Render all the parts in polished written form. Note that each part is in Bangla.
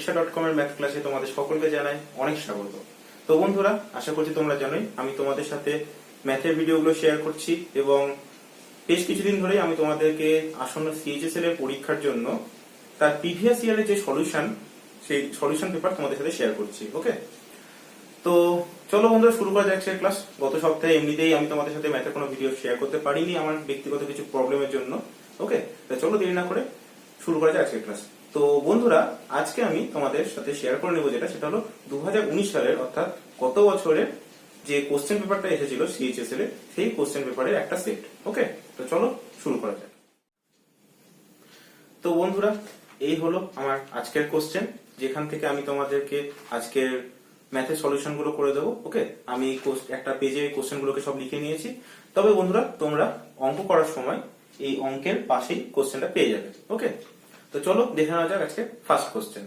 diksha.com এর ম্যাথ ক্লাসে তোমাদের সকলকে জানাই অনেক স্বাগত। তো বন্ধুরা, আশা করছি তোমরা জানোই আমি তোমাদের সাথে ম্যাথের ভিডিওগুলো শেয়ার করছি এবং বেশ কিছুদিন ধরেই আমি তোমাদেরকে আসন্ন সিএইচএসএল এর পরীক্ষার জন্য তার প্রিভিয়াস ইয়ারের যে সলিউশন, সেই সলিউশন পেপার তোমাদের সাথে শেয়ার করছি। ওকে, তো চলো বন্ধুরা শুরু করা যাচ্ছে ক্লাস। গত সপ্তাহে এমনিতেই আমি তোমাদের সাথে ম্যাথের কোনো ভিডিও শেয়ার করতে পারিনি আমার ব্যক্তিগত কিছু প্রবলেমের জন্য। ওকে, তো চলো দেরি না করে শুরু করা যাক আজকের ক্লাস। তো বন্ধুরা, আজকে আমি তোমাদের সাথে শেয়ার করে নেবো সেটা হলো 2019 সালের অর্থাৎ গত বছরের যে কোশ্চেন পেপারটা এসেছিল সিএইচএসএল এর, সেই কোশ্চেন পেপারের একটা সেট। ওকে, তো চলো শুরু করা যাক। তো বন্ধুরা, এই হলো আমার আজকের কোশ্চেন, যেখান থেকে আমি তোমাদেরকে আজকের ম্যাথের সলিউশন গুলো করে দেবো। ওকে, আমি একটা পেজে কোশ্চেন গুলোকে সব লিখে নিয়েছি। তবে বন্ধুরা, তোমরা অঙ্ক করার সময় এই অঙ্কের পাশেই কোশ্চেনটা পেয়ে যাবে। ওকে, তো চলো দেখে নেওয়া যাক আজকে ফার্স্ট কোশ্চেন।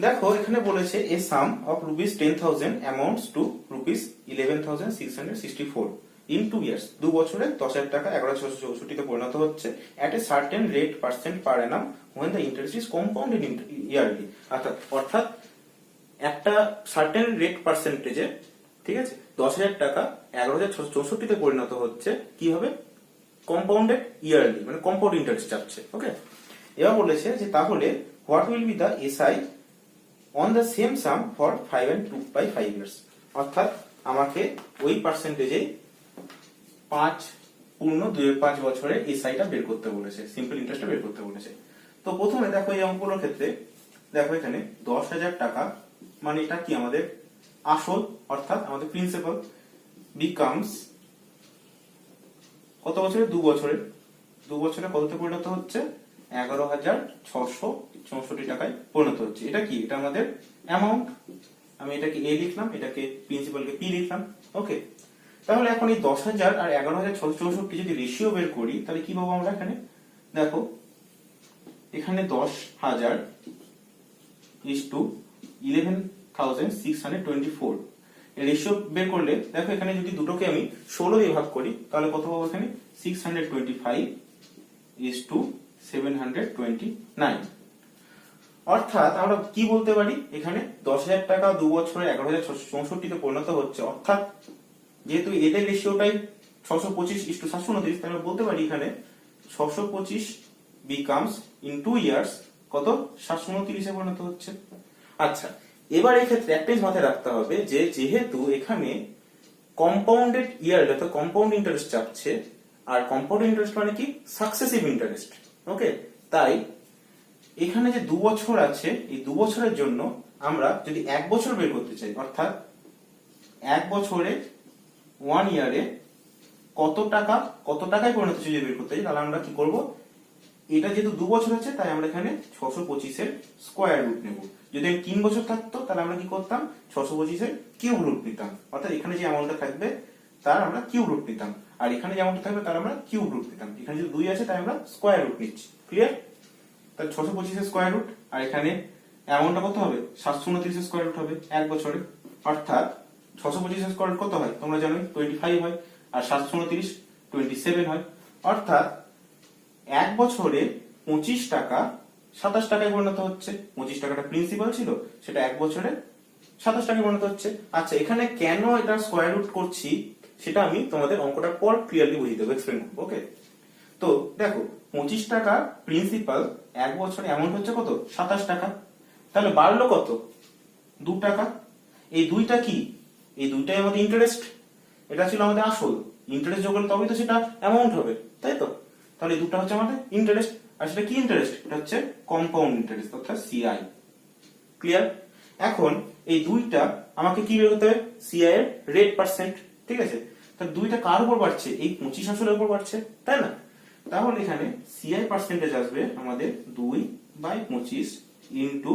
দেখো এখানে বলেছে a sum of rupees 10,000 amounts to rupees 11,664 in 2 years. 2 বছরে 10,000 টাকা 11,664 পরিণত হচ্ছে at a certain rate percent per annum when the interest is compounded yearly। অর্থাৎ একটা সার্টেন রেট পার্সেন্টেজে, ঠিক আছে, 10,000 টাকা 11,664 পরিণত হচ্ছে কি হবে? কম্পাউন্ডেড ইয়ারলি, মানে কম্পাউন্ড ইন্টারেস্ট যাচ্ছে। ওকে, এবার বলেছে যে তাহলে what will be the SI on the same some for 5 and 2/5 years. অর্থাৎ আমাকে ওই পার্সেন্টেজে 5 পূর্ণ 2/5 বছরে এসআইটা বের করতে বলেছে, সিম্পল ইন্টারেস্টটা বের করতে বলেছে। তো প্রথমে দেখো এই অঙ্কগুলোর ক্ষেত্রে দেখো এখানে 10,000 টাকা মানে এটা কি আমাদের আসল, অর্থাৎ আমাদের প্রিন্সিপাল, বিকামস কত বছরে? 2 বছরে। 2 বছরে কততে পরিণত হচ্ছে? 11,664 টাকায় পরিণত হচ্ছে। এটা কি? এটা আমাদের অ্যামাউন্ট। আমি এটাকে এ লিখলাম, এটাকে প্রিন্সিপালকে পি লিখলাম। ওকে, তাহলে এখন এই 10,000 আর 11,664 যদি রেশিও বের করি তাহলে কি পাবো আমরা? এখানে দেখো, এখানে 10,000 ইজ টু 11,624 রেশিও বের করলে দেখো এখানে যদি দুটোকে আমি 16 দিয়ে ভাগ করি তাহলে কত পাবো? এখানে 625 ইজ টু 729। অর্থাৎ আমরা কি বলতে পারি? এখানে 10,000 টাকা 2 বছরে 11,664 পরিণত হচ্ছে, অর্থাৎ যেহেতু এদের রেশিওটাই 625 ইজ টু 729, তাহলে বলতে পারি এখানে 625 বিকামস ইন 2 ইয়ার্স কত? 729 পরিণত হচ্ছে। আচ্ছা, এবার এই ক্ষেত্রে একটা জিনিস মাথায় রাখতে হবে যে যেহেতু এখানে কম্পাউন্ডেড ইয়ার অর্থাৎ কম্পাউন্ড ইন্টারেস্ট চাচ্ছে, আর কম্পাউন্ড ইন্টারেস্ট মানে কি? Successive interest. ওকে, তাই এখানে যে 2 বছর আছে, এই 2 বছরের জন্য আমরা যদি 1 বছর বের করতে চাই, অর্থাৎ 1 বছরে 1 ইয়ারে কত টাকায় পরিণত হচ্ছে যদি বের করতে চাই, তাহলে আমরা কি করব? এটা যেহেতু 2 বছর আছে তাই আমরা এখানে 625 এর স্কয়ার রুট নেব। যদি 3 বছর থাকতো তাহলে আমরা কি করতাম? 625 এর কিউব রুট নিতাম। অর্থাৎ এখানে যে অ্যামাউন্টটা থাকবে তার আমরা কিউব রুট নিতাম, আর এখানে যে অ্যামাউন্টটা থাকবে তার আমরা কিউব রুট নিতাম। এখানে যদি 2 আছে তাই আমরা স্কয়ার রুট নিচ্ছি। ক্লিয়ার? তাহলে 625 এর স্কয়ার রুট, আর এখানে অ্যামাউন্টটা কত হবে? 729 এর স্কয়ার রুট হবে 1 বছরে। অর্থাৎ 625 এর স্কয়ার রুট কত হয় তোমরা জানোই? 25 হয়, আর 729 27 হয়। অর্থাৎ 1 বছরে 25 টাকা 27 টাকায় পরিণত হচ্ছে। 25 টাকাটা প্রিন্সিপাল ছিল, সেটা 1 বছরে 27 টাকায় পরিণত হচ্ছে। আচ্ছা, এখানে কেন এটা স্কয়ার রুট করছি সেটা আমি তোমাদের অঙ্কটার পর ক্লিয়ারলি বুঝিয়ে দেবো, এক্সপ্লেন করবো। ওকে, তো দেখো 25 টাকা প্রিন্সিপাল, 1 বছরে অ্যামাউন্ট হচ্ছে কত? 27 টাকা। তাহলে বাড়লো কত? 2 টাকা। এই 2টা কি? এই 2টাই আমাদের ইন্টারেস্ট। এটা ছিল আমাদের আসল। ইন্টারেস্ট যোগ করলে তবেই তো সেটা অ্যামাউন্ট হবে, তাই তো? তাহলে এই 2টা হচ্ছে আমাদের ইন্টারেস্ট। আর সেটা কি ইন্টারেস্ট? এটা হচ্ছে কম্পাউন্ড ইন্টারেস্ট, অর্থাৎ সিআই। ক্লিয়ার? এখন এই 2টা আমাকে কি বের করতে হবে? সিআই এর রেট পার্সেন্ট। ঠিক আছে, তাহলে 2টা কার উপর বাড়ছে? এই 25 আসলের উপর বাড়ছে, তাই না? তাহলে এখানে সিআই পার্সেন্টেজ আসবে আমাদের 2/25 ইন্টু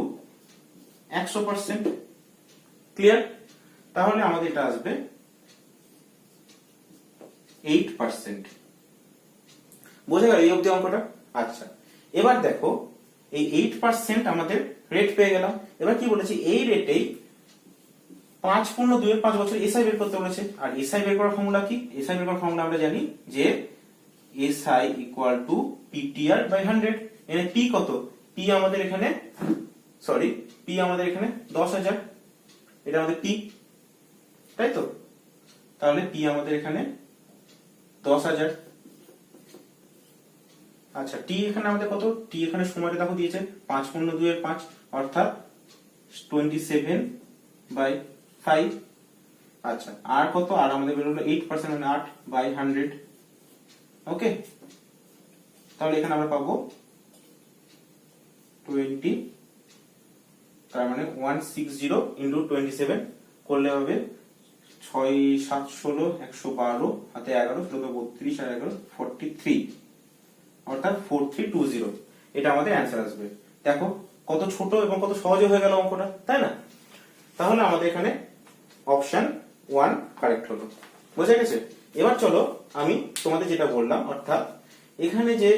100%। ক্লিয়ার? তাহলে আমাদের এটা আসবে 8%। বোঝা গেল এই অবধি অঙ্কটা? আচ্ছা, এবার দেখো এই 8% আমাদের রেট পেয়ে গেলাম। এবার কি বলেছে? এই রেটেই 5 পূর্ণ 2/5 বছর এসআই বের করতে বলেছে। আর এসআই বের করার ফর্মুলা কি? এসআই বের করার ফর্মুলা আমরা জানি যে SI equal to PTR by 100। এখানে P কত? P আমাদের এখানে সরি পি আমাদের এখানে 10,000, এটা আমাদের পি, তাই তো? তাহলে পি আমাদের এখানে 10,000। আচ্ছা টি এখানে আমাদের কত? টি এখানে সময়টা দেখো দিয়েছে 5 × 2 = 5, অর্থাৎ 27/5। আচ্ছা আর কত? আর আমাদের বের হলো 8% মানে 8/100। ওকে, তাহলে এখানে আমরা পাবো 20, তার মানে 160 × 27 করলে হবে 6 7 16 112 হাতে 11 16 32 আর 11 43, অর্থাৎ 4320। এটা আমাদের অ্যান্সার আসবে। দেখো কত ছোট এবং কত সহজে হয়ে গেল অঙ্কটা, তাই না? তাহলে আমাদের এখানে অপশন 1 কারেক্ট হলো। বোঝা গেছে? এবার চলো আমি তোমাদের যেটা বললাম, অর্থাৎ এখানে যে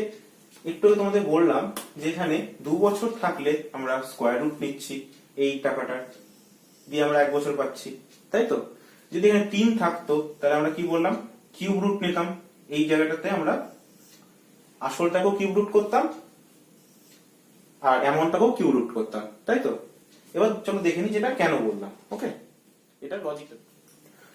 একটু তোমাদের বললাম যে এখানে 2 বছর থাকলে আমরা স্কয়ার রুট নিচ্ছি এই টাকাটা দিয়ে, আমরা 1 বছর পাচ্ছি, তাই তো? যদি এখানে 3 থাকতো তাহলে আমরা কি বললাম? কিউব রুট নিতাম। এই জায়গাটাতে আমরা আসলটাকেও কিউব রুট করতাম আর এমনটাকেও কিউব রুট করতাম, তাই তো? এবার চলো দেখে নিই যেটা কেন বললাম। ওকে, এটা লজিকটা।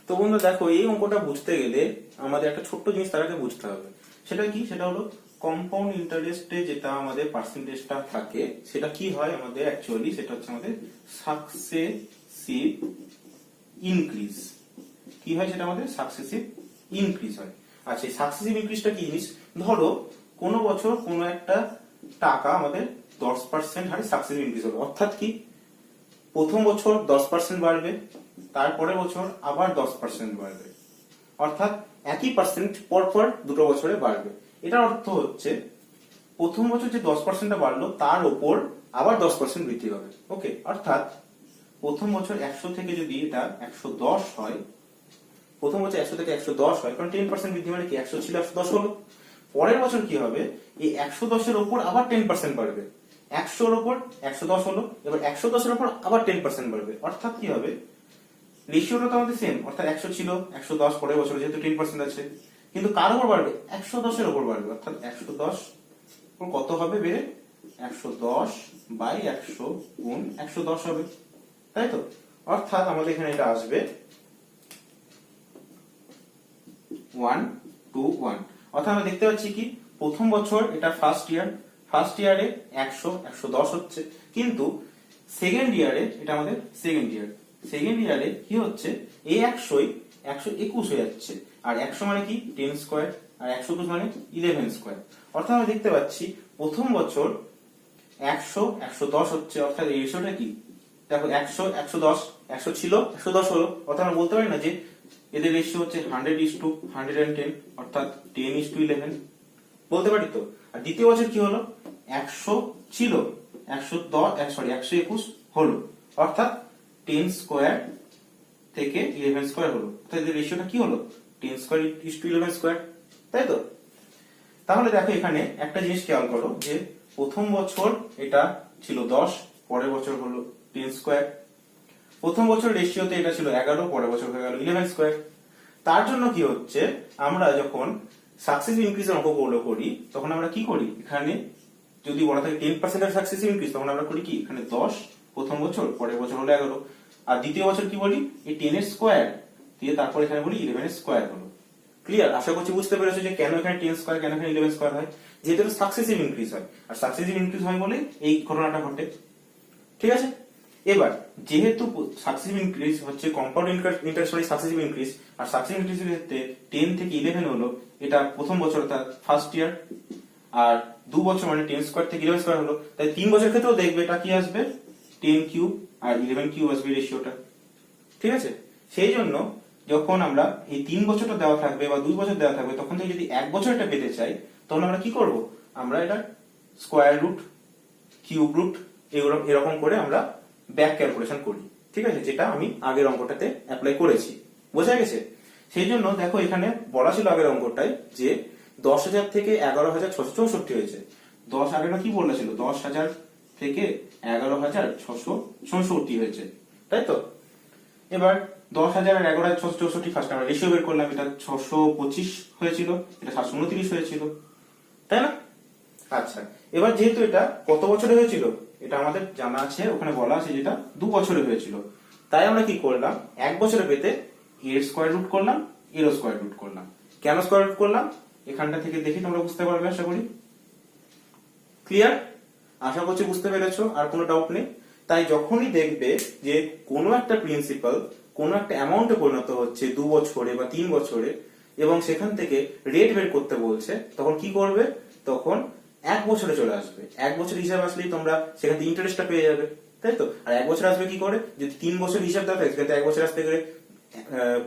তো বন্ধু দেখো, এই অঙ্কটা বুঝতে গেলে আমাদের একটা ছোট্ট জিনিস তার আগে বুঝতে হবে। সেটা কি? সেটা হলো কম্পাউন্ড ইন্টারেস্টে যেটা আমাদের পার্সেন্টেজটা থাকে সেটা কি হয় আমাদের অ্যাকচুয়ালি, সেটা হচ্ছে আমাদের সাকসেসিভ ইনক্রিজ। কি হয় সেটা? আমাদের সাকসেসিভ ইনক্রিজ হয়। আচ্ছা এই সাকসেসিভ ইনক্রিজটা কি জিনিস? ধরো কোনো বছর কোনো একটা টাকা আমাদের 10% হারে সাকসেসিভ ইনক্রিজ হবে, অর্থাৎ কি প্রথম বছর 10% বাড়বে, তারপরের বছর আবার 10% বাড়বে, অর্থাৎ একই পার্সেন্ট পরপর দুটো বছরে বাড়বে। এটার অর্থ হচ্ছে প্রথম বছর যে 10%টা বাড়লো তার উপর আবার 10% বৃদ্ধি হবে। ওকে, অর্থাৎ প্রথম বছর 100 থেকে যদি এটা 110 হয়, প্রথম বছর 100 থেকে 110 হয়, কারণ 10% বৃদ্ধি মানে কি 100 ছিল 110 হলো। পরের বছর কি হবে? এই 110 এর উপর আবার 10% বাড়বে, 100 এর উপর 110 হলো, এবার 110 এর উপর আবার 10% বাড়বে, অর্থাৎ কি হবে? রেশিওটা তো আমাদের সেম, অর্থাৎ 100 ছিল 110, পরের বছর যেহেতু 10% আছে, কিন্তু কার উপর বাড়বে? 110 এর উপর বাড়বে, অর্থাৎ 110 কত হবে বেড়ে? 110/100 গুণ 110 হবে, তাই তো? অর্থাৎ আমাদের এখানে এটা আসবে 1 to 1। অর্থাৎ আমরা দেখতে পাচ্ছি কি প্রথম বছর এটা ফার্স্ট ইয়ারে 110 হচ্ছে, কিন্তু সেকেন্ড ইয়ারে এটা আমাদের সেকেন্ড ইয়ারে কি হচ্ছে? এই 121 হয়ে যাচ্ছে, আর 100 মানে কি 10 স্কয়ার, আর 121 মানে 11 স্কয়ার। অর্থাৎ আমরা দেখতে পাচ্ছি প্রথম বছর 110 হচ্ছে, অর্থাৎ এই রেশিওটা কি? দেখো 100 ছিল 110 হলো, অর্থাৎ আমরা বলতে পারি না যে এদের রেশিও হচ্ছে 100:110, অর্থাৎ 10:11 বলতে পারি তো? আর দ্বিতীয় বছর কি হলো? 100 ছিল 121 হলো, অর্থাৎ 10 স্কয়ার থেকে 11 স্কয়ার হলো, অর্থাৎ এদের রেশিওটা কি হলো? 10 স্কয়ার ইস টু 11 স্কয়ার, তাই তো? তাহলে দেখো এখানে একটা জিনিস খেয়াল করো যে প্রথম বছর এটা ছিল 10, পরের বছর হলো 10 স্কয়ার। প্রথম বছর রেশিওতে এটা ছিল 11, পরের বছর হয়ে গেল 11 স্কয়ার। তার জন্য কি হচ্ছে, আমরা যখন সাকসেসিভ ইনক্রিজের অঙ্কগুলো করি তখন আমরা কি করি? এখানে যদি বলা থাকে 10% এর সাকসেসিভ ইনক্রিজ, তখন আমরা করি কি এখানে 10 প্রথম বছর, পরের বছর হলো 11, আর দ্বিতীয় বছর কি বলি? এই 10 এর স্কয়ার দিয়ে তারপর এখানে বলি 11 এর স্কয়ার হলো। ক্লিয়ার? আশা করছি বুঝতে পেরেছো যে কেন এখানে 10 স্কয়ার, কেন এখানে 11 স্কয়ার হয়। যেহেতু সাকসেসিভ ইনক্রিজ হয়, আর সাকসেসিভ ইনক্রিজ হয় বলে এই ঘটনাটা ঘটে। ঠিক আছে? এবার যেহেতু সাকসেসিভ ইনক্রিজ হচ্ছে কম্পাউন্ড ইন্টারেস্ট মানে সাকসেসিভ ইনক্রিজ, আর সাকসেসিভ ইনক্রিজের ক্ষেত্রে 10 থেকে 11 হলো, এটা প্রথম বছর অর্থাৎ ফার্স্ট ইয়ার, আর 2 বছর মানে 10 স্কয়ার থেকে 11 স্কয়ার হলো, তাই 3 বছরের ক্ষেত্রেও দেখবে এটা কি আসবে? 10 কিউব আর 11 কিউব আসবে রেশিওটা। ঠিক আছে? সেই জন্য যখন আমরা এই 3 বছরটা দেওয়া থাকবে বা 2 বছর দেওয়া থাকবে, তখন থেকে যদি 1 বছর এটা পেতে চাই, তখন আমরা কি করব? আমরা এটা স্কয়ার রুট, কিউব রুট এরকম করে আমরা ব্যাক ক্যালকুলেশন করি। ঠিক আছে? যেটা আমি আগের অঙ্কটাতে অ্যাপ্লাই করেছি। বোঝা গেছে? সেই জন্য দেখো এখানে বলা ছিল আগের অঙ্কটায় যে 10,000 থেকে 11,664 হয়েছে। 10 আগে না কি বলেছিল? 10,000 থেকে 11,664 হয়েছে, তাই তো? এবার 10,000 আর 11,664 ফার্স্ট আমরা রেশিও বের করলাম, এটা 625 হয়েছিল, এটা 729 হয়েছিল, তাই না? আচ্ছা এবার যেহেতু এটা কত বছরে হয়েছিল? এটা আমাদের জানা আছে, ওখানে বলা আছে যেটা 2 বছরে হয়েছিল। তাই আমরা কি করলাম, 1 বছরে পেতে এর স্কোয়ার রুট করলাম, এরও স্কোয়ার রুট করলাম। কেন স্কোয়ার রুট করলাম এখানটা থেকে দেখি তোমরা বুঝতে পারবে আশা করি। ক্লিয়ার? আশা করছি বুঝতে পেরেছো, আর কোনো ডাউট নেই। তাই যখনই দেখবে যে কোনো একটা প্রিন্সিপাল কোনো একটা অ্যামাউন্টে পরিণত হচ্ছে 2 বছরে বা 3 বছরে, এবং সেখান থেকে রেট বের করতে বলছে, তখন কি করবে, তখন 1 বছরে চলে আসবে। 1 বছর হিসাব আসলেই তোমরা সেখান থেকে ইন্টারেস্টটা পেয়ে যাবে, তাই তো? আর 1 বছর আসবে কি করে, যদি 3 বছর হিসাব দেওয়া থাকে সেখানে 1 বছর আসতে গেলে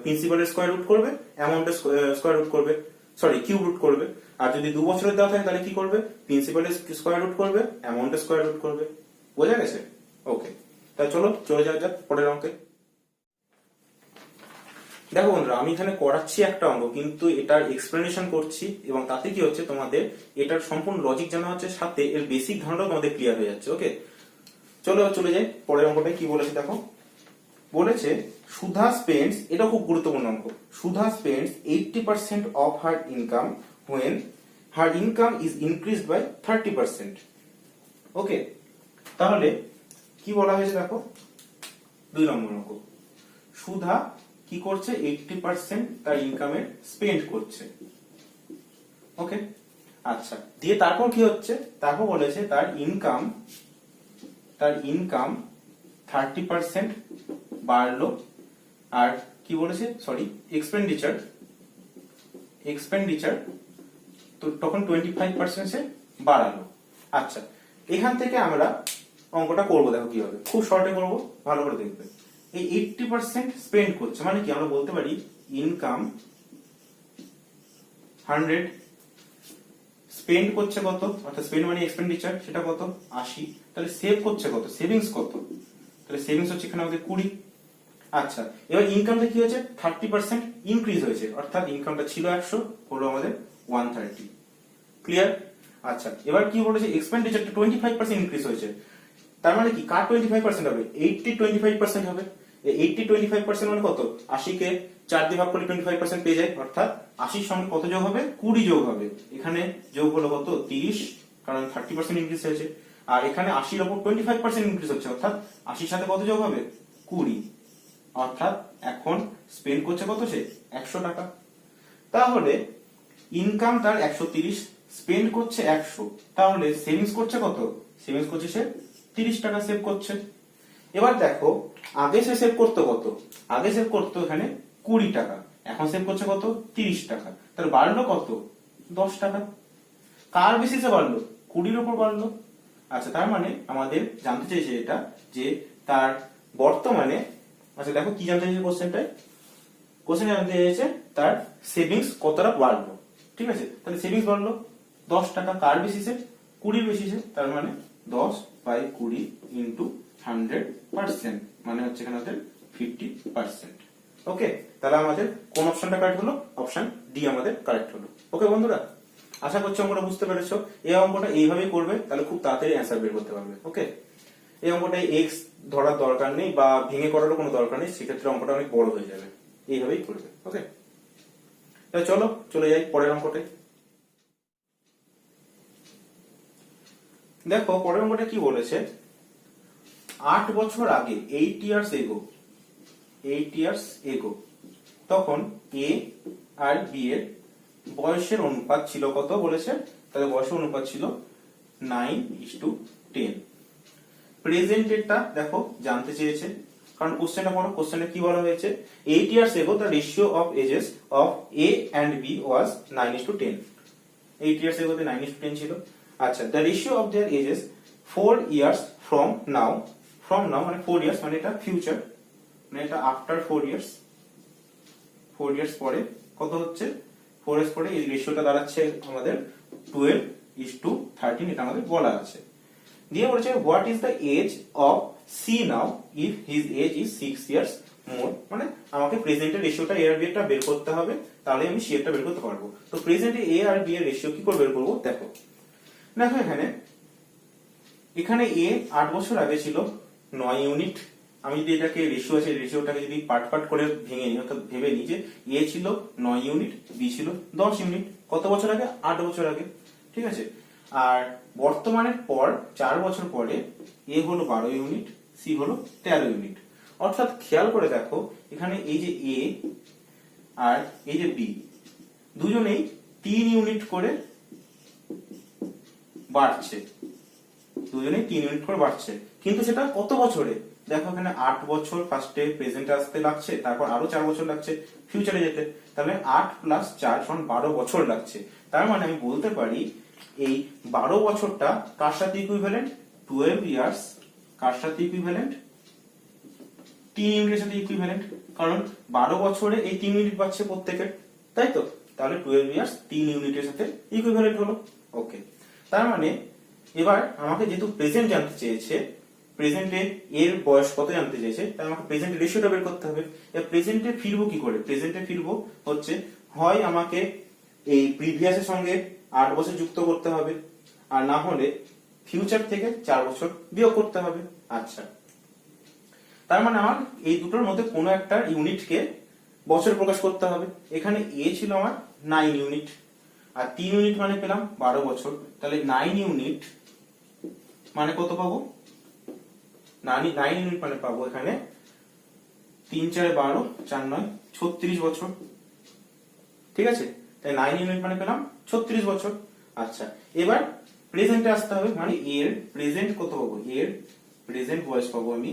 প্রিন্সিপালের স্কোয়ার রুট করবে, অ্যামাউন্টের স্কোয়ার রুট করবে, সরি কিউব রুট করবে। আর যদি 2 বছরের দেওয়া থাকে তাহলে কি করবে, প্রিন্সিপালের স্কোয়ার রুট করবে, অ্যামাউন্টের স্কোয়ার রুট করবে। বোঝা গেছে? ওকে, তাহলে চলো চলে যাওয়া যাক পরের অঙ্কে। দেখো বন্ধুরা, আমি এখানে করাচ্ছি একটা অঙ্ক, কিন্তু এটার এক্সপ্লেনেশন করছি, এবং তাতে কি হচ্ছে তোমাদের এটার সম্পূর্ণ লজিক জানা হচ্ছে, সাথে এর বেসিক ধারণাও তোমাদের ক্লিয়ার হয়ে যাচ্ছে। ওকে, চলো চলে যাই পরের অঙ্কটাই। কি বলেছে দেখো, বলেছে সুধা স্পেন্ডস, এটা খুব গুরুত্বপূর্ণ অঙ্ক, Sudha spends 80% of her income when her income is increased by 30%. Okay, তাহলে কি বলা হয়েছে দেখো, 2 নম্বর অঙ্ক। সুধা কি করছে, 80% তার ইনকামে স্পেন্ড করছে। ওকে, আচ্ছা, দিয়ে তারপর কি হচ্ছে, তারপর বলেছে তার ইনকাম 30% বাড়লো, আর কি বলেছে, সরি এক্সপেন্ডিচার তো তখন 25% সে বাড়ালো। আচ্ছা, এখান থেকে আমরা অঙ্কটা করবো, দেখো কি হবে, খুব শর্টে করবো, ভালো করে দেখবে। এই 80% স্পেন্ড করছে মানে কি, আমরা বলতে পারি ইনকাম 100, স্পেন্ড করছে কত, অর্থাৎ স্পেন্ড মানে এক্সপেন্ডিচার, সেটা কত 80, তাহলে সেভ করছে কত, সেভিংস কত, তাহলে সেভিংস হচ্ছে এখানে আমাদের 20। আচ্ছা, এবার ইনকামটা কি হয়েছে, 30% ইনক্রিজ হয়েছে, অর্থাৎ ইনকামটা ছিল 100, হলো আমাদের 130। ক্লিয়ার? আচ্ছা, এবার কি বলেছে, এক্সপেন্ডিচারটা 25% ইনক্রিজ হয়েছে, তার মানে কি কার 25% হবে, 25% হবে। 25% মানে কত, 80 কে 4 দিয়ে ভাগ করলে 25% পেয়ে যায়, অর্থাৎ 80 সঙ্গে কত যোগ হবে, 20 যোগ হবে। এখানে যোগ হলো কত, 30, কারণ 30% ইনক্রিজ হয়েছে। আর এখানে 80 এর উপর 25% ইনক্রিজ হচ্ছে, অর্থাৎ 80 সাথে কত যোগ হবে, 20, অর্থাৎ এখন স্পেন্ড করছে কত, সে 100 টাকা। তাহলে ইনকাম তার 130, স্পেন্ড করছে 100, তাহলে সেভিংস করছে কত, সেভিংস করছে সে 30 টাকা সেভ করছে। এবার দেখো, আগে সে সেভ করতো কত, আগে সেভ করতো এখানে 20 টাকা, এখন সেভ করছে কত, 30 টাকা, তাহলে বাড়লো কত, 10 টাকা। কার বেসিসে বাড়লো, 20-র উপর বাড়লো। আচ্ছা, তার মানে আমাদের জানতে চাইছে এটা যে তার বর্তমানে, আচ্ছা দেখো কি জানতে চাইছে কোশ্চেন জানতে চাইছে তার সেভিংস কতটা বাড়লো। ঠিক আছে, তাহলে সেভিংস বাড়লো 10 টাকা, কার বেসিসে, 20-র বেসিসে, তার মানে 10/20 ইন্টু 100%, মানে হচ্ছে এখানে আমাদের 50%। ওকে, তাহলে আমাদের কোন অপশনটা কারেক্ট হলো, অপশন ডি আমাদের কারেক্ট হলো। ওকে বন্ধুরা, আশা করছি অঙ্কটা বুঝতে পেরেছো। এই অঙ্কটা এইভাবেই করবে, তাহলে খুব তাড়াতাড়ি অ্যান্সার বের করতে পারবে। ওকে, এই অঙ্কটাই এক্স ধরার দরকার নেই বা ভেঙে করারও কোনো দরকার নেই, সেক্ষেত্রে অঙ্কটা অনেক বড় হয়ে যাবে। এইভাবেই করবে। ওকে, তাহলে চলো চলে যাই পরের অঙ্কটায়। দেখো পরের অঙ্কটা কি বলেছে, 8 বছর আগে 8 years ago তখন এ আর বি এর বয়সের অনুপাত ছিল কত বলেছে, তাহলে বয়সের অনুপাত ছিল 9:10। প্রেজেন্টেরটা দেখো জানতে চেয়েছে, কারণ কোশ্চেনটা পড়ো, কোশ্চেনে কি বলা হয়েছে, 8 years ago the ratio of ages of A and B was 9:10। 8 years ago তে 9:10 ছিল। আচ্ছা, the ratio of their ages 4 years from now মানে 4 years মানে এটা ফিউচার, মানে এটা আফটার 4 years, 4 years পরে কত হচ্ছে, 4 years পরে এই রেশিওটা দাঁড়াচ্ছে আমাদের 12:13, এটা আমাদের বলা আছে। দিয়ে বলেছে what is the age of C now if his age is 6 years more, মানে আমাকে প্রেজেন্টের রেশিওটা এ আর বি এরটা বের করতে হবে, তাহলে আমি সি এরটা বের করতে পারবো। তো প্রেজেন্টে এ আর বি এর রেশিও কি করে বের করবো, দেখো এখানে এ 8 বছর আগে ছিল 9 ইউনিট। আমি যদি এটাকে রেশিও আছে, রেশিওটাকে যদি পার্ট করে ভেঙে নিই, অর্থাৎ ভেবে নিই যে এ ছিল 9 ইউনিট, বি ছিল 10 ইউনিট, কত বছর আগে, 8 বছর আগে। ঠিক আছে, আর বর্তমানের পর 4 বছর পরে এ হলো 12 ইউনিট, সি হলো 13 ইউনিট। অর্থাৎ খেয়াল করে দেখো এখানে এই যে এ আর এই যে বি দুজনেই 3 ইউনিট করে বাড়ছে, দুজনেই 3 ইউনিট করে বাড়ছে, কিন্তু সেটা কত বছরে? দেখো এখানে 8 বছর ফার্স্টে প্রেজেন্টে আসতে লাগছে, তারপর আরো 4 বছর লাগছে ফিউচারে যেতে, তাহলে 8 প্লাস 4 সমান 12 বছর লাগছে। তার মানে আমি বলতে পারি এই 12 বছরটা কার সাথে ইকুইভ্যালেন্ট? 12 ইয়ার্স কার সাথে ইকুইভ্যালেন্ট? 3 ইউনিটের সাথে ইকুইভ্যালেন্ট, কারণ 12 বছরে এই 3 ইউনিট পাচ্ছে প্রত্যেকের, তাই তো? তাহলে 12 ইয়ার্স 3 ইউনিটের সাথে ইকুইভ্যালেন্ট হলো। ওকে, তার মানে এবার আমাকে যেহেতু প্রেজেন্ট জানতে চেয়েছে, প্রেজেন্টে এর বয়স কত জানতে চেয়েছে, তাই আমাকে প্রেজেন্ট রেশিওটা বের করতে হবে। এবার প্রেজেন্টে ফিরবো কি করে? প্রেজেন্টে ফিরবো হচ্ছে হয় আমাকে এই প্রিভিয়াসের সঙ্গে 8 বছর যুক্ত করতে হবে, আর না হলে ফিউচার থেকে 4 বছর বিয়োগ করতে হবে। আচ্ছা, তার মানে আমার এই দুটোর মধ্যে কোনো একটা ইউনিটকে বছর প্রকাশ করতে হবে। এখানে এ ছিল আমার 9 ইউনিট, আর 3 ইউনিট মানে পেলাম 12 বছর, তাহলে 9 ইউনিট মানে কত পাবো? 9 ইউনিট মানে পাবো এখানে 3 4 12 4 9 36 বছর, ঠিক আছে? তাই 9 ইউনিট মানে পেলাম 36 বছর। আচ্ছা, এবার প্রেজেন্টে আসতে হবে, মানে এর প্রেজেন্ট কত পাবো? এর প্রেজেন্ট বয়স পাবো আমি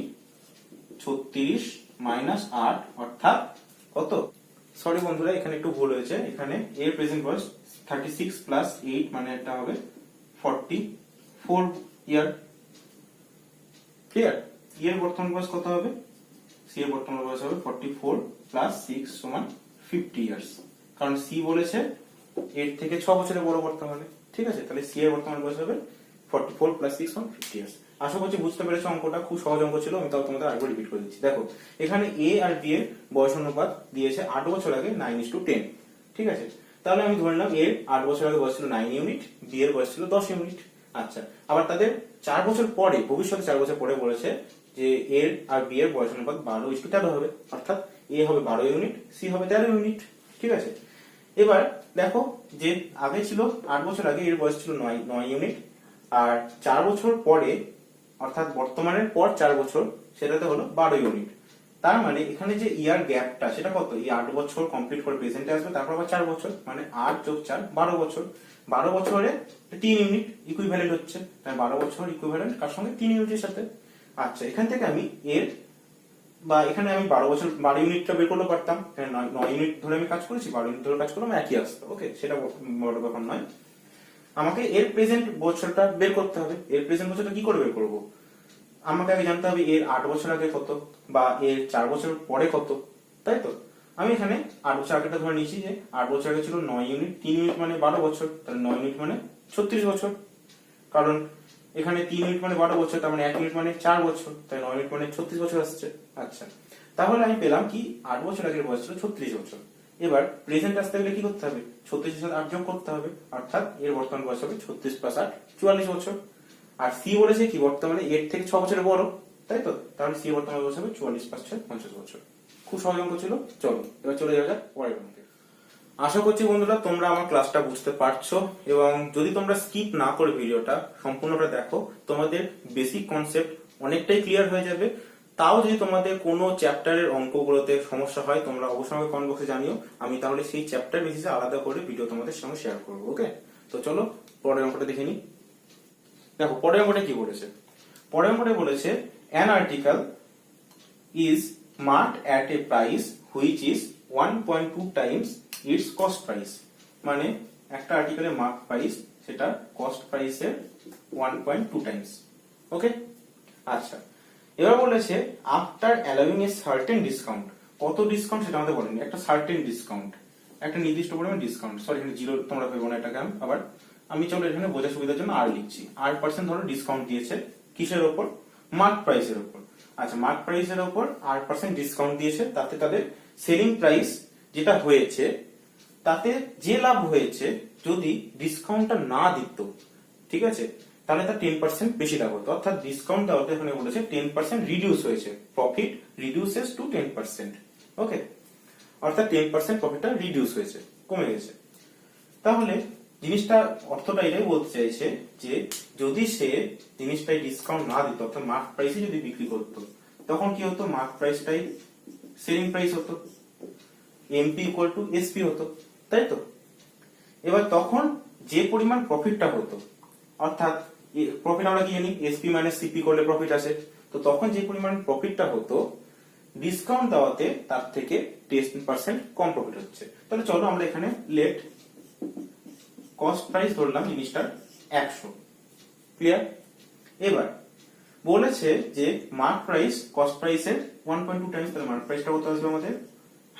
36 মাইনাস 8 অর্থাৎ কত? সরি বন্ধুরা, এখানে একটু ভুল হয়েছে, এখানে এর প্রেজেন্ট বয়স 36 প্লাস 8 মানে এটা হবে 44 ইয়ার। ক্লিয়ার? এর বর্তমান বয়স কত হবে? সি এর বর্তমান বয়স হবে 44 প্লাস 6 সমান 50 ইয়ার্স, কারণ সি বলেছে এর থেকে 6 বছরের বড় বর্তমানে, ঠিক আছে? তাহলে সি এর বর্তমান বয়স হবে 44 প্লাস 6 সমান 50 ইয়ার্স। আশা করছি বুঝতে পেরেছো, অঙ্কটা খুব সহজ অঙ্ক ছিল, আমি তাও তোমাদের আরেকবার রিপিট করে দিচ্ছি। দেখো এখানে এ আর বি এর বয়স অনুপাত দিয়েছে 8 বছর আগে 9:10, ঠিক আছে? তাহলে আমি ধরে নিলাম এর 8 বছর আগে বয়স ছিল 9 ইউনিট, বি এর বয়স ছিল 10 ইউনিট। আচ্ছা, আবার তাদের 4 বছর পরে, ভবিষ্যতে 4 বছর পরে বলেছে যে এর আর বি এর বয়স অনুপাত 12:13 হবে, অর্থাৎ এ হবে 12 ইউনিট, সি হবে 13 ইউনিট, ঠিক আছে? এবার দেখো যে আগে ছিল 8 বছর আগে এর বয়স ছিল 9 ইউনিট, আর 4 বছর পরে অর্থাৎ বর্তমানের পর 4 বছর সেটাতে হলো 12 ইউনিট। তার মানে এখানে যে ইয়ার গ্যাপটা সেটা কত? এই 8 বছর কমপ্লিট করে প্রেজেন্টে আসবে, তারপর আবার 4 বছর, মানে 8 যোগ 4 12 বছর। 12 বছরে 3 ইউনিট ইকুইভ্যালেন্ট হচ্ছে, তাই 12 বছর ইকুইভ্যালেন্ট কার সঙ্গে? 3 ইউনিটের সাথে। আচ্ছা, এখান থেকে আমি এর বা এখানে আমি 12 বছর 12 ইউনিটটা বের করলে পারতাম, 9 ইউনিট ধরে আমি কাজ করেছি, 12 ইউনিট ধরে কাজ করলাম, একই আসতো। ওকে, সেটা বড় ব্যাপার নয়। আমাকে এর প্রেজেন্ট বছরটা বের করতে হবে। এর প্রেজেন্ট বছরটা কি করে বের করব? আমাকে আগে জানতে হবে এর 8 বছর আগে কত, বা এর 4 বছর পরে কত, তাই তো? আমি এখানে 8 বছর আগেটা ধরে নিয়েছি যে 8 বছর আগে ছিল 9 ইউনিট, 3 ইউনিট মানে 12 বছর, তাহলে 9 ইউনিট মানে 36 বছর, কারণ এখানে 3 ইউনিট মানে 12 বছর, তার মানে 1 ইউনিট মানে 4 বছর, তাই 9 ইউনিট মানে 36 বছর আসছে। আচ্ছা, তাহলে আমি পেলাম কি 8 বছর আগের বয়স ছিল 36 বছর। এবার প্রেজেন্ট আসতে গেলে কি করতে হবে? 36 এর সাথে 8 যোগ করতে হবে, অর্থাৎ এর বর্তমান বয়স হবে 36 প্লাস 8 44 বছর। আর সি বলেছে কি বর্তমানে এর থেকে 6 বছরের বড়, তাই তো? তাহলে সি এর বর্তমান বয়স হবে 44 প্লাস 6 50 বছর। খুব সহজ অঙ্ক ছিল। চলো এবার চলে যাওয়া যাক পরের অঙ্কে। আশা করছি বন্ধুরা তোমরা আমার ক্লাসটা বুঝতে পারছো, এবং যদি তোমরা স্কিপ না করে ভিডিওটা সম্পূর্ণটা দেখো, তোমাদের বেসিক কনসেপ্ট অনেকটাই ক্লিয়ার হয়ে যাবে। তাও যদি তোমাদের কোনো চ্যাপ্টারের অঙ্কগুলোতে সমস্যা হয়, তোমরা অবশ্যই আমাকে কমেন্ট বক্সে জানিও, আমি তাহলে সেই চ্যাপ্টার বেসিসে আলাদা করে ভিডিও তোমাদের সঙ্গে শেয়ার করবো। ওকে, তো চলো পরের অঙ্কটা দেখে নিই। দেখো পরের অঙ্কটা কি বলেছে? পরের অঙ্কটা বলেছে an article is marked at a price which is 1.2 times its cost price, মানে একটা আর্টিকেলের মার্ক প্রাইস সেটা কস্ট প্রাইসের 1.2 টাইমস। ওকে, আচ্ছা, এবার বলেছে after allowing a certain discount. কত ডিসকাউন্ট সেটা আমাদের বলেনি, একটা সার্টেন ডিসকাউন্ট, একটা নির্দিষ্ট পরিমাণ ডিসকাউন্ট। সরি, এখানে জিরো তোমরা ভেবো না, এটাকে আবার আমি চলো এখানে বোঝার সুবিধার জন্য আর লিখছি। 8% ধরো ডিসকাউন্ট দিয়েছে কিসের উপর? মার্ক প্রাইসের উপর। আচ্ছা, মার্ক প্রাইসের উপর 8% ডিসকাউন্ট দিয়েছে, তাতে তাদের সেলিং প্রাইস যেটা হয়েছে তাতে যে লাভ হয়েছে যদি ডিসকাউন্টটা না দিত, ঠিক আছে, তাহলে তার 10% বেশি লাভ হতো। অর্থাৎ ডিসকাউন্ট দেওয়াতে এখানে বলেছে 10% রিডিউস হয়েছে, প্রফিট রিডিউসেস টু 10%। ওকে, অর্থাৎ 10% প্রফিটটা রিডিউস হয়েছে, কমে গেছে। তাহলে জিনিসটা অর্থটা এটাই বলতে চাইছে যে যদি সে জিনিসটাই ডিসকাউন্ট না দিত, অর্থাৎ মার্ক প্রাইসে যদি বিক্রি করতো, তখন কি হতো, মার্ক প্রাইসটাই সেলিং প্রাইস হতো, এমপি ইকুয়াল টু এসপি হতো, তাই তো? এবার তখন যে পরিমাণ প্রফিটটা হতো, অর্থাৎ প্রফিট আমরা কি জানি, এসপি মাইনাস সিপি করলে প্রফিট আসে, তো তখন যে পরিমাণ প্রফিটটা হতো ডিসকাউন্ট দেওয়াতে তার থেকে 10% কম প্রফিট হচ্ছে। তাহলে চলো আমরা এখানে লেট কস্ট প্রাইস ধরলাম জিনিসটার 100। ক্লিয়ার? এবার বলেছে যে মার্ক প্রাইস কস্ট প্রাইসের 1.2 টাইমস, তাহলে মার্ক প্রাইসটা কত আসবে আমাদের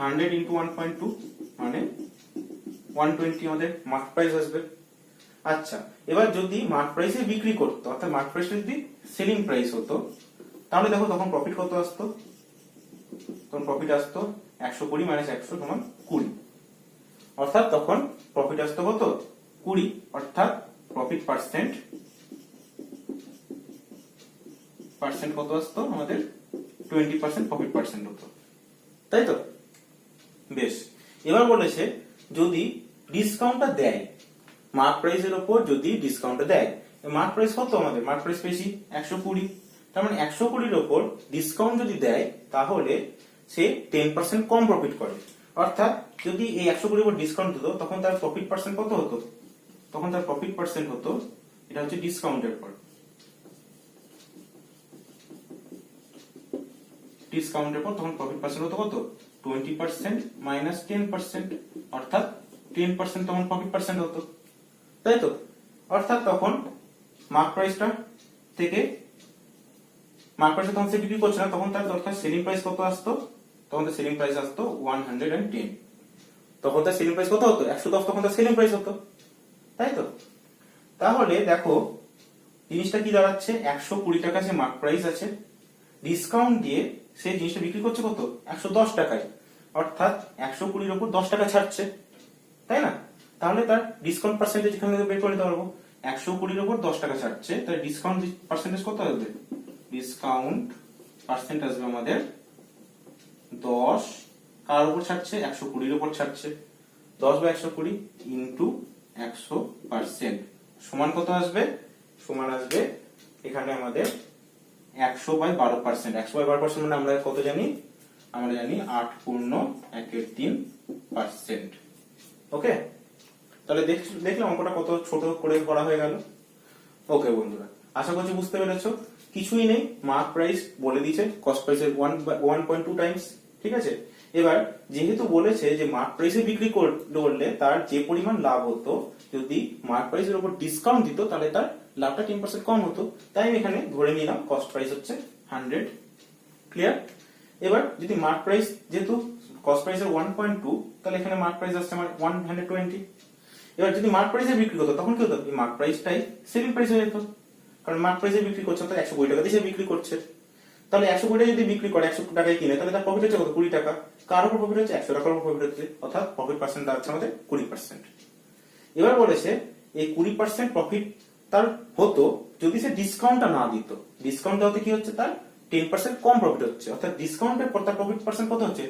100 ইন্টু 1.2 মানে 120 আমাদের মার্ক প্রাইস আসবে। আচ্ছা, এবার যদি মার্ক প্রাইসে বিক্রি করতো, অর্থাৎ মার্ক প্রাইস যদি সেলিং প্রাইস হতো, তাহলে দেখো তখন প্রফিট কত আসতো, তখন প্রফিট আসতো 120 মাইনাস 100 সমান 20, অর্থাৎ তখন প্রফিট আসতো কত 20, অর্থাৎ প্রফিট পার্সেন্ট কত আসতো আমাদের 20% প্রফিট পার্সেন্ট হতো, তাই তো? বেশ, এবার বলেছে যদি ডিসকাউন্টটা দেয়, মার্ক প্রাইসের উপর যদি ডিসকাউন্টটা দেয়, মার্ক প্রাইস কত আমাদের, মার্ক প্রাইস পেয়েছি 120, তার মানে 120 ওপর ডিসকাউন্ট যদি দেয় তাহলে সে 10% কম প্রফিট করে, অর্থাৎ যদি এই 120 উপর ডিসকাউন্ট দিত তখন তার প্রফিট পার্সেন্ট কত হতো, তখন তার প্রফিট পার্সেন্ট হতো, এটা হচ্ছে ডিসকাউন্টের পর, ডিসকাউন্টের পর তখন প্রফিট পার্সেন্ট হতো কত 20% মাইনাস 10%, অর্থাৎ 10% তখন প্রফিট পার্সেন্ট হতো, তাই তো? অর্থাৎ তখন মার্ক প্রাইসটা থেকে মার্ক প্রাইসে তখন সে বিক্রি করছে না, তখন তার অর্থাৎ সেলিং প্রাইস কত আসতো, তখন তার সেলিং প্রাইস আসতো 110, তখন তার সেলিং প্রাইস কত হতো 110, তখন তার সেলিং প্রাইস হতো, তাই তো? তাহলে দেখো জিনিসটা কি দাঁড়াচ্ছে, 120 টাকা সে মার্ক প্রাইস আছে, ডিসকাউন্ট দিয়ে সে জিনিসটা বিক্রি করছে কত 110 টাকায়, অর্থাৎ 120 এর উপর 10 টাকা ছাড়ছে, তাই না? তাহলে তার ডিসকাউন্ট পার্সেন্টেজ এখান থেকে বের করে নিতে পারবো, 120 এর উপর 10 টাকা ছাড়ছে, তার ডিসকাউন্ট পার্সেন্টেজ কত আসবে, ডিসকাউন্ট পার্সেন্ট আসবে আমাদের 10, কার উপর ছাড়ছে 120 এর উপর ছাড়ছে, 10 বাই 120 ইন্টু 100% সমান কত আসবে, সমান আসবে এখানে আমাদের 100 বাই 12%, 100 বাই 12% মানে আমরা কত জানি, আমরা জানি 8.13%। ওকে, তাহলে দেখলাম অঙ্কটা কত ছোট করে করা হয়ে গেল। ওকে বন্ধুরা, আশা করছি বুঝতে পেরেছো, কিছুই নেই, মার্ক প্রাইস বলে দিয়েছে কস্ট প্রাইসের 1.2 টাইমস, ঠিক আছে? এবার যেহেতু বলেছে যে মার্ক প্রাইসে বিক্রি করলে তার যে পরিমাণ লাভ হতো, যদি মার্ক প্রাইসের উপর ডিসকাউন্ট দিত তাহলে তার লাভটা 10% কম হতো, তাই আমি এখানে ধরে নিলাম কস্ট প্রাইস হচ্ছে 100। ক্লিয়ার? এবার যদি মার্ক প্রাইস যেহেতু কস্ট প্রাইসের 1.2, তাহলে এখানে মার্ক প্রাইস আসছে আমার 120। এবার যদি মার্ক প্রাইসে বিক্রি করতো তখন কি হতো, এই মার্ক প্রাইসটাই সেলিং প্রাইস হয়ে যেত, কারণ মার্ক প্রাইসে বিক্রি করছে অর্থাৎ 120 টাকা দিয়ে সে বিক্রি করছে, তাহলে 120 যদি বিক্রি করে 100 টাকায় কিনে, তাহলে তার প্রফিট হচ্ছে কত 20 টাকা, কার উপর প্রফিট হচ্ছে 100 টাকার উপর প্রফিট হচ্ছে, অর্থাৎ প্রফিট পার্সেন্ট দাঁড়াচ্ছে আমাদের 20%। এবার বলেছে এই 20% প্রফিট তার হতো যদি সে ডিসকাউন্টটা না দিত, ডিসকাউন্ট দেওয়াতে কি হচ্ছে, তার 10% কম প্রফিট হচ্ছে, অর্থাৎ ডিসকাউন্টের পর তার প্রফিট পার্সেন্ট কত হচ্ছে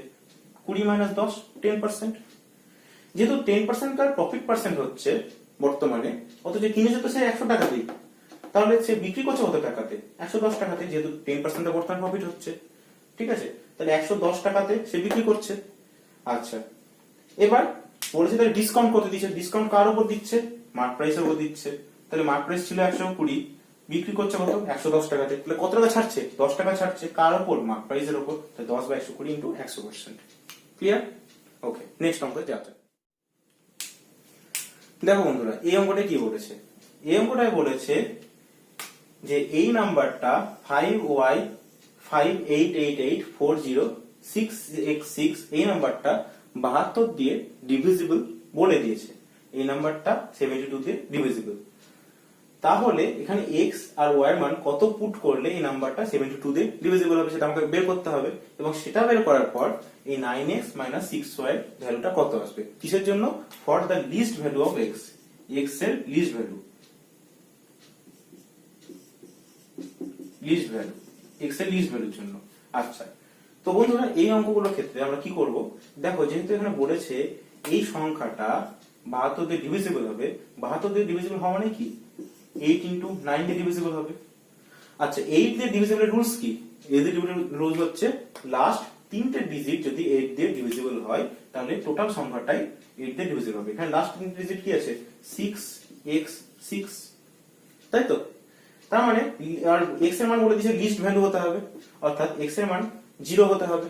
20 মাইনাস 10, 10%। যেহেতু 10% তার প্রফিট পার্সেন্ট হচ্ছে বর্তমানে, অথচ কিনেছে তো সে 100 টাকা দিয়ে, তাহলে সে বিক্রি করছে কত টাকাতে 110 টাকাতে, যেহেতু 10% বর্তমান প্রফিট হচ্ছে, ঠিক আছে? তাহলে 110 টাকাতে সে বিক্রি করছে। আচ্ছা, এবার বলেছে তাহলে ডিসকাউন্ট কত দিচ্ছে, ডিসকাউন্ট কার উপর দিচ্ছে, মার্ক প্রাইসের উপর দিচ্ছে, তাহলে মার্ক প্রাইস ছিল 120, বিক্রি করছে কত 110 টাকাতে, তাহলে কত টাকা ছাড়ছে 10 টাকা ছাড়ছে, কার উপর মার্ক প্রাইসের উপর, তাহলে 10 by 120 into 100%। Clear? Okay, next অঙ্কে যাওয়া যাক। দেখো বন্ধুরা, এই অঙ্কটা কি বলেছে, এই অঙ্কটায় বলেছে যে এই নাম্বারটা 5y58884066 এই নাম্বারটা 72 দিয়ে ডিভিজিবল বলে দিয়েছে, এই নাম্বারটা 72 দিয়ে ডিভিজিবল, তাহলে এখানে x আর y এর মান কত পুট করলে এই নাম্বারটা 72 দিয়ে ডিভিজিবল হবে সেটা আমাকে বের করতে হবে, এবং সেটা বের করার পর এই 9x 6y এর ভ্যালুটা কত আসবে, কিসের জন্য, for the list value of x, x এর list value, list value, x এর লিস্ট ভ্যালুর জন্য। আচ্ছা, তো বন্ধুরা এই অঙ্কগুলোর ক্ষেত্রে আমরা কি করব, দেখো যেহেতু এখানে বলেছে এই সংখ্যাটা 72 দিয়ে ডিভিজিবল হবে, 72 দিয়ে ডিভিজিবল হওয়া মানে কি 8 ইনটু 9 দিয়ে ডিভিজিবল হবে। আচ্ছা 8 দিয়ে ডিভিজিবলের রুলস কি? 8 দিয়ে ডিভিজিবল রুলস হচ্ছে লাস্ট তিনটে ডিজিট যদি 8 দিয়ে ডিভিজিবল হয় তাহলে টোটাল সংখ্যাটাই 8 দিয়ে ডিভিজিবল হবে। এখানে লাস্ট তিনটে ডিজিট কি আছে 6x6, তাই তো? তার মানে আর x এর মান বলে দিয়েছে লিস্ট ভ্যালু হতে হবে, অর্থাৎ x এর মান 0 হতে হবে।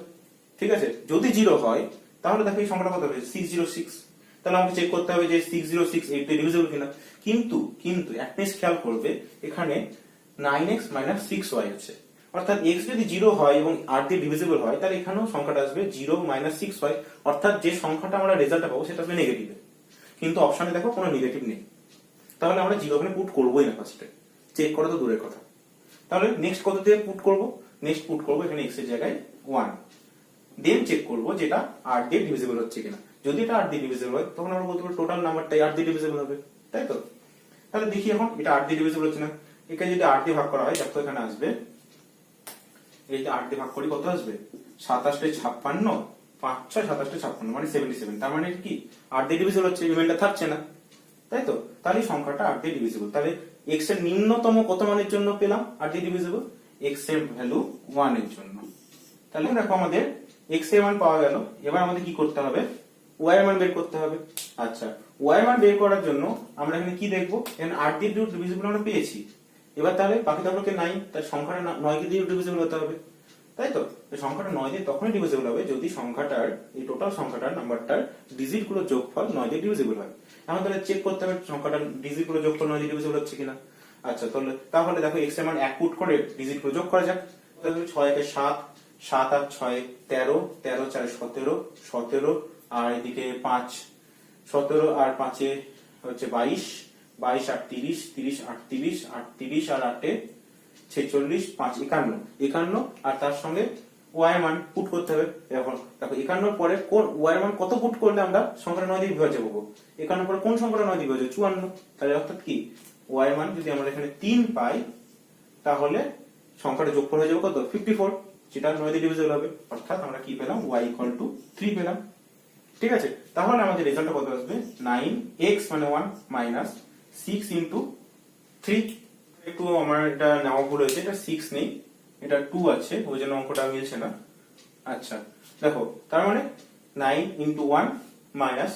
ঠিক আছে, যদি 0 হয় তাহলে দেখো এই সংখ্যাটা কত হবে 606। তাহলে আমাকে চেক করতে হবে যে 606 8 দিয়ে ডিভিজিবল কিনা। কিন্তু একটা জিনিস খেয়াল করবে, এখানে 9x 6y আছে, অর্থাৎ x যদি 0 হয় এবং 8 দিয়ে ডিভিজিবল হয় তাহলে এখানেও সংখ্যাটা আসবে 0 6y, অর্থাৎ যে সংখ্যাটা আমরা রেজাল্টটা পাবো সেটা আসবে নেগেটিভে। কিন্তু অপশনে দেখো কোনো নেগেটিভ নেই, তাহলে আমরা 0 এখানে পুট করবোই না, ফার্স্টে চেক করা তো দূরের কথা। তাহলে নেক্সট কত দিয়ে পুট করব? নেক্সট পুট করব এখানে x এর জায়গায় 1, দেন চেক করব যেটা 8 দিয়ে ডিভিজিবল হচ্ছে কিনা। যদি এটা 8 দিয়ে ডিভিজিবল হয় তখন আমরা বলতে পারবো টোটাল নাম্বারটাই 8 দিয়ে ডিভিজিবল হবে, তাই তো? তাহলে দেখি এখন এটা 8 দিয়ে ডিভিজিবল হচ্ছে না। একে যদি 8 দিয়ে ভাগ করা হয় দেখো এখানে আসবে, এই যে 8 দিয়ে ভাগ করি কত আসবে 27 56, 5 6 27 56 মানে 77। তার মানে কি 8 দিয়ে ডিভিজিবল হচ্ছে, রিমাইন্ডার থাকছে না, তাই তো? তাহলে সংখ্যাটা 8 দিয়ে ডিভিজিবল। তাহলে x এর নিম্নতম কত মানের জন্য পেলাম 8 দিয়ে ডিভিজিবল? x এর ভ্যালু 1 এর জন্য। তাহলে দেখো আমাদের x এর মান পাওয়া গেল। এবার আমাদের কি করতে হবে y এর মান বের করতে হবে। আচ্ছা y এর মান বের করার জন্য আমরা এখানে কি দেখব, এখানে 8 দিয়ে ডিভিজিবল আমরা পেয়েছি। এবার তাহলে বাকি থাকলো 9, তার সংখ্যাটা 9 দিয়ে ডিভিজিবল হতে হবে, তাই তো? এই সংখ্যাটা 9 দিয়ে তখনই ডিভিজিবল হবে যদি সংখ্যাটার এই টোটাল সংখ্যাটার নাম্বারটার ডিজিট গুলো যোগফল 9 দিয়ে ডিভিজিবল হয়। এখন তাহলে চেক করতে হবে সংখ্যাটার ডিজিট গুলো যোগফল 9 দিয়ে ডিভিজিবল হচ্ছে কিনা। আচ্ছা তাহলে দেখো x এর মান 1 পুট করে ডিজিট গুলো যোগ করা যাক। তাহলে 6 একে 7, 7 আর 6 13, 13 4 17, 17 আর এদিকে 5 17 আর 5 এ হচ্ছে 22, 22 আর 30, 30 38, 38 আর 8 এ 46, 5 51, 51 আর তার সঙ্গে y এর মান পুট করতে হবে। এখন দেখো 51 পরে কোন y এর মান কত পুট করলে আমরা সংখ্যাটা 9 দিয়ে বিভাজ্য পাবো? 51 পরে কোন সংখ্যাটা 9 দিয়ে বিভাজ্য? 54। তাহলে অর্থাৎ কি y এর মান যদি আমরা এখানে 3 পাই তাহলে সংখ্যাটা যোগফল হয়ে যাবে কত 54, যেটা 9 দিয়ে ডিভিজিবল হবে। অর্থাৎ আমরা কি পেলাম y 3 পেলাম। ঠিক আছে, তাহলে আমাদের রেজাল্টটা কত আসবে 9x মানে 1 মাইনাস 6 ইনটু 3। একটু আমার এটা নেওয়া ভুল হয়েছে, এটা 6 নেই, এটা 2 আছে, ওই জন্য অঙ্কটা মিলছে না। আচ্ছা দেখো তার মানে 9 ইনটু 1 মাইনাস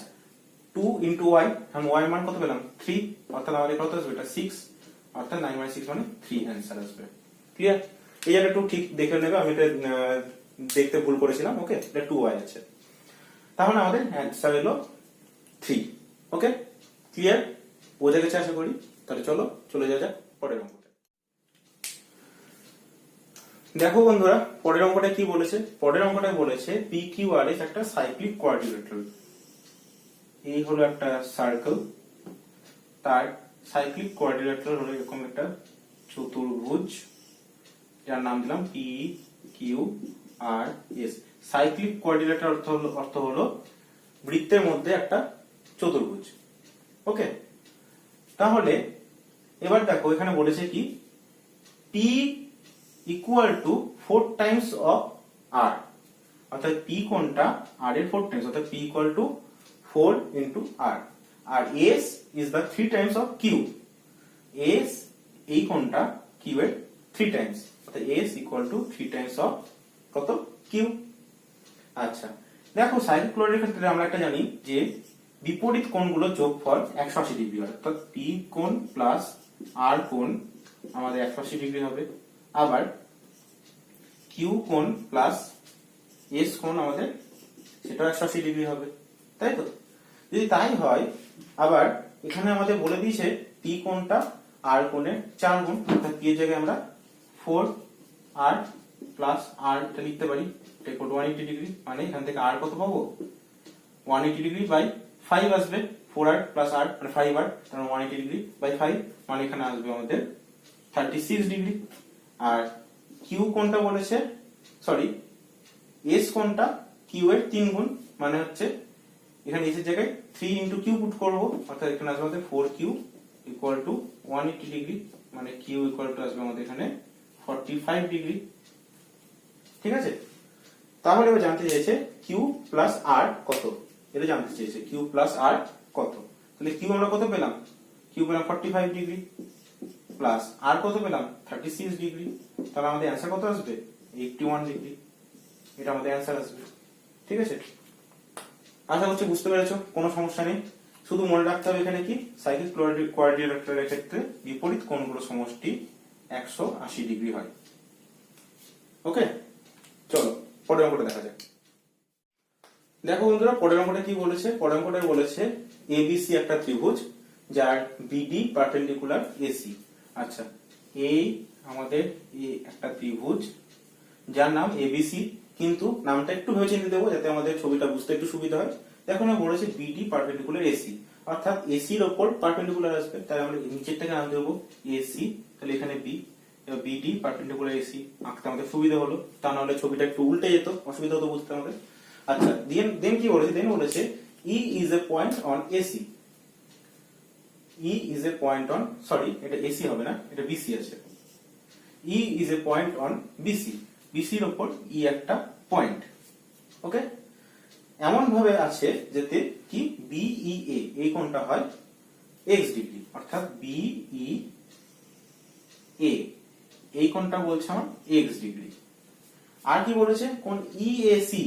2 ইনটু y, এখন y এর মান কত পেলাম 3, অর্থাৎ আমাদের কত আসবে এটা 6, অর্থাৎ 9 মানে 6 মানে 3 অ্যান্সার আসবে। ক্লিয়ার? এই জায়গাটা একটু ঠিক দেখে নেবে, আমি এটা দেখতে ভুল করেছিলাম। ওকে, এটা 2y আছে, তাহলে আমাদের অ্যান্সার হলো 3। Okay clear? বোঝা গেছে আশা করি। তাহলে চলে যাওয়া যাক পরের অঙ্কটা। দেখো বন্ধুরা পরের অঙ্কটা কি বলেছে। পরের অঙ্কটা বলেছে PQRS একটা সাইক্লিক কোয়াড্রিলেটারাল। এই হলো একটা সার্কেল, তার সাইক্লিক কোয়াড্রিলেটারাল হলো এরকম একটা চতুর্ভুজ, যার নাম দিলাম PQRS। সাইক্লিক কোয়াড্রিলেটারাল অর্থ হলো বৃত্তের মধ্যে একটা চতুর্ভুজ। ওকে, তাহলে এবার দেখো এখানে বলেছে কি P equal to 4 Times of R, অর্থাৎ P কোনটা R এর 4 টাইমস, অর্থাৎ P equal to 4 into R, আর S is the 3 times of Q। S এই কোনটা Q এর 3 টাইমস, অর্থাৎ S equal to 3 times of কত Q। আচ্ছা দেখো সাইক্লিক কোয়াড্রিলেটারাল ক্ষেত্রে আমরা একটা জানি যে বিপরীত কোণগুলোর যোগফল 180 ডিগ্রি হয়, অর্থাৎ P কোণ প্লাস R কোণ আমাদের 180 ডিগ্রি হবে। আবার Q কোণ প্লাস S কোণ আমাদের সেটাও 180 ডিগ্রি হবে, তাই তো? যদি তাই হয় আবার এখানে আমাদের বলে দিয়েছে P কোণটা R কোণের 4 গুণ, অর্থাৎ P এর জায়গায় আমরা 4R প্লাস R এটা লিখতে পারি, এটা 180 ডিগ্রি, মানে এখান থেকে R কত পাবো 180 ডিগ্রি বাই 5 আসবে, 4R প্লাস R মানে 5R, তার 180 ডিগ্রি বাই 5 মানে এখানে আসবে আমাদের 36 ডিগ্রি। আর Q কোণটা বলেছে সরি S কোণটা Q এর 3 গুণ, মানে হচ্ছে এখানে S এর জায়গায় 3 ইনটু Q পুট করব, অর্থাৎ এখানে আসবে আমাদের 4Q ইকুয়াল টু 180 ডিগ্রি, মানে Q ইকুয়াল টু আসবে আমাদের এখানে 45 ডিগ্রি। ঠিক আছে, তাহলে এবার জানতে চেয়েছে Q প্লাস R কত, এটা জানতে চেয়েছে Q প্লাস R কত। তাহলে কিউ আমরা কত পেলাম? কিউ পেলাম 45 ডিগ্রি প্লাস আর কত পেলাম? 36 ডিগ্রি। তাহলে আমাদের অ্যান্সার কত আসবে? 81 ডিগ্রি। এটা আমাদের অ্যান্সার আসবে। ঠিক আছে, আশা করছি বুঝতে পেরেছো, কোনো সমস্যা নেই। শুধু মনে রাখতে হবে এখানে কি, সাইক্লিক কোয়াড্রিল্যাটারালের ক্ষেত্রে বিপরীত কোণগুলো সমষ্টি 180 ডিগ্রি হয়। ওকে, চলো পরের অঙ্কটা দেখা যাক। দেখো বন্ধুরা, পরের অঙ্কটা কি বলেছে? পরের অঙ্কটা বলেছে এবিসি একটা ত্রিভুজ যার বিডি পারপেন্ডিকুলার এসি। আচ্ছা, এই আমাদের একটা ত্রিভুজ যার নাম এবিসি, কিন্তু নামটা একটু ভেবে চিন্তে দেবো যাতে আমাদের ছবিটা বুঝতে একটু সুবিধা হয়। দেখো না, বলেছে বিডি পারপেন্ডিকুলার এসি, অর্থাৎ এসির ওপর পারপেন্ডিকুলার আসবে, তাই আমরা নিচেরটাকে নাম দেবো এসি। তাহলে এখানে বি, বিডি পারপেন্ডিকুলার এসি আঁকতে আমাদের সুবিধা হলো, তা নাহলে ছবিটা একটু উল্টে যেত, অসুবিধা হতো বুঝতে আমাদের। আচ্ছা, দেন কি বলেছে? দেন বলেছে E is a point on AC. E is a point on, sorry এটা এসি হবে না, এটা বিসি আছে। E is a point on BC, বিসির ওপর ই একটা পয়েন্ট। ওকে, এমন ভাবে আছে যাতে কি বিই এ, এই কোণটা হয় এক্স ডিগ্রি, অর্থাৎ বিই এ এই কোণটা বলছে আমার এক্স ডিগ্রি। আর কি বলেছে? কোণ ইএসি,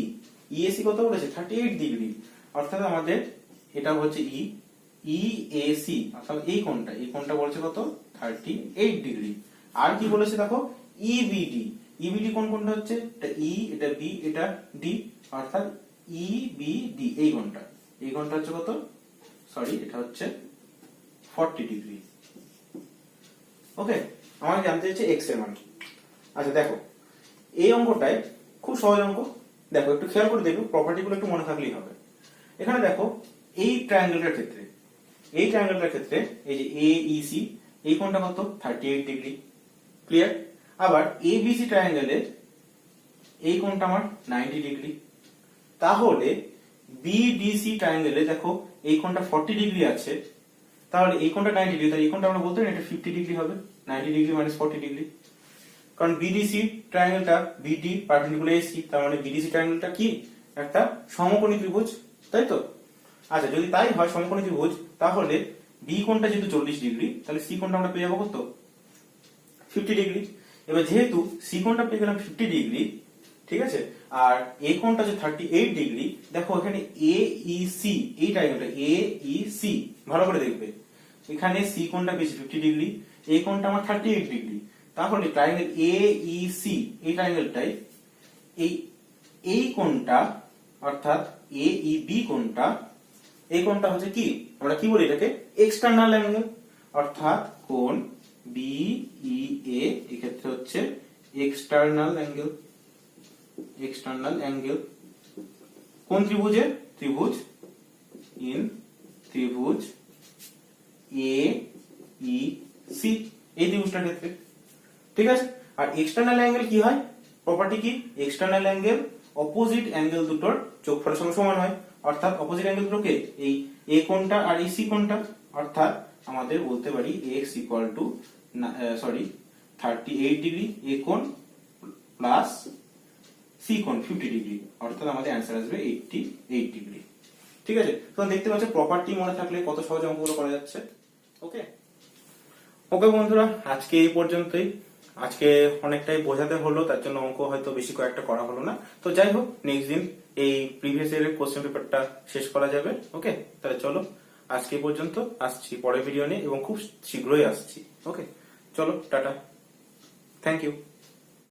ইএসি কত বলেছে? 38 ডিগ্রি, অর্থাৎ আমাদের এটা হচ্ছে ইএসি, অর্থাৎ এই কোণটা বলছে কত? 38 ডিগ্রি। আর কি বলেছে দেখো, ইবিডি, ইবিডি কোনটা হচ্ছে? এটা ই, এটা বি, এটা ডি, অর্থাৎ ইবিডি এই কোণটা হচ্ছে কত? সরি, এটা হচ্ছে 40 ডিগ্রি। ওকে, আমাকে জানতে হচ্ছে এক্স এর মান। আচ্ছা দেখো, এই অঙ্কটায় খুব সহজ অঙ্ক। দেখো একটু খেয়াল করে দেখো, প্রপার্টিগুলো একটু মনে থাকলেই হবে। এখানে দেখো এই ট্রায়াঙ্গেলটার ক্ষেত্রে, এই যে এইসি, এই কোণটা কত? 38 ডিগ্রি। ক্লিয়ার? আবার এবিসি ট্রায়াঙ্গেলের এই কোণটা আমার 90 ডিগ্রি। তাহলে বিডিসি ট্রায়াঙ্গেলে দেখো এই কোণটা 40 ডিগ্রি আছে, তাহলে এই কোণটা 90 ডিগ্রি, তাই এই কোণটা আমরা বলতে পারি এটা 50 ডিগ্রি হবে। 90 ডিগ্রি মাইনাস 40 ডিগ্রি, কারণ বিডিসি ট্রায়াঙ্গেলটা বিডি পারপেন্ডিকুলার এসি, তার মানে বিডিসি ট্রায়াঙ্গেলটা কি? একটা সমকোণী ত্রিভুজ, তাই তো? আচ্ছা, যদি তাই হয় সমকোণী ত্রিভুজ, তাহলে বি কোণটা যেহেতু 40 ডিগ্রি, তাহলে সি কোণটা আমরা পেয়ে যাবো কত? 50 ডিগ্রি। এবার যেহেতু সি কোণটা পেয়ে গেলাম 50 ডিগ্রি, ঠিক আছে, আর এ কোণটা যে 38 ডিগ্রি, দেখো এখানে এ ই সি, এই ট্রায়াঙ্গেলটা এ ই সি, ভালো করে দেখবে, এখানে সি কোণটা পেয়েছি 50 ডিগ্রি, এই কোণটা আমার 38 ডিগ্রি। তাহলে ট্রায়াঙ্গেল এ ই সি, এই ট্রায়াঙ্গেলটাই এই কোণটা, অর্থাৎ এ ই বি কোণটা, এই কোণটা হচ্ছে কি, আমরা কি বলি এটাকে? এক্সটার্নাল অ্যাঙ্গেল, অর্থাৎ কোণ বিইএ এক্ষেত্রে হচ্ছে এক্সটার্নাল অ্যাঙ্গেল। কোন ত্রিভুজে? ত্রিভুজ এ ই সি, এই ত্রিভুজটার ক্ষেত্রে। ঠিক আছে, আর এক্সটার্নাল অ্যাঙ্গেল কি হয়? প্রপার্টি কি? এক্সটার্নাল অ্যাঙ্গেল অপোজিট অ্যাঙ্গেল দুটোর যোগফলের সঙ্গে সমান হয়, অর্থাৎ অপোজিট অ্যাঙ্গেল দুটোকে এই এ কোণটা আর এই সি কোণটা, অর্থাৎ আমাদের বলতে পারি x ইকুয়াল টু 38 ডিগ্রি এ কোণ প্লাস সি কোণ 50 ডিগ্রি, অর্থাৎ আমাদের অ্যান্সার আসবে 88 ডিগ্রি। ঠিক আছে, তো দেখতে পাচ্ছ প্রপার্টি মনে থাকলে কত সহজে অঙ্কগুলো করা যাচ্ছে। ওকে বন্ধুরা, আজকে এই পর্যন্তই। আজকে অনেকটাই বোঝাতে হলো, তার জন্য অঙ্ক হয়তো বেশি কয়েকটা করা হলো না। তো যাই হোক, নেক্সট দিন এই প্রিভিয়াস ইয়ারের কোশ্চেন পেপারটা শেষ করা যাবে। ওকে, তাহলে চলো আজকে পর্যন্ত, আসছি পরের ভিডিও নিয়ে এবং খুব শীঘ্রই আসছি। ওকে, চলো টাটা, থ্যাংক ইউ।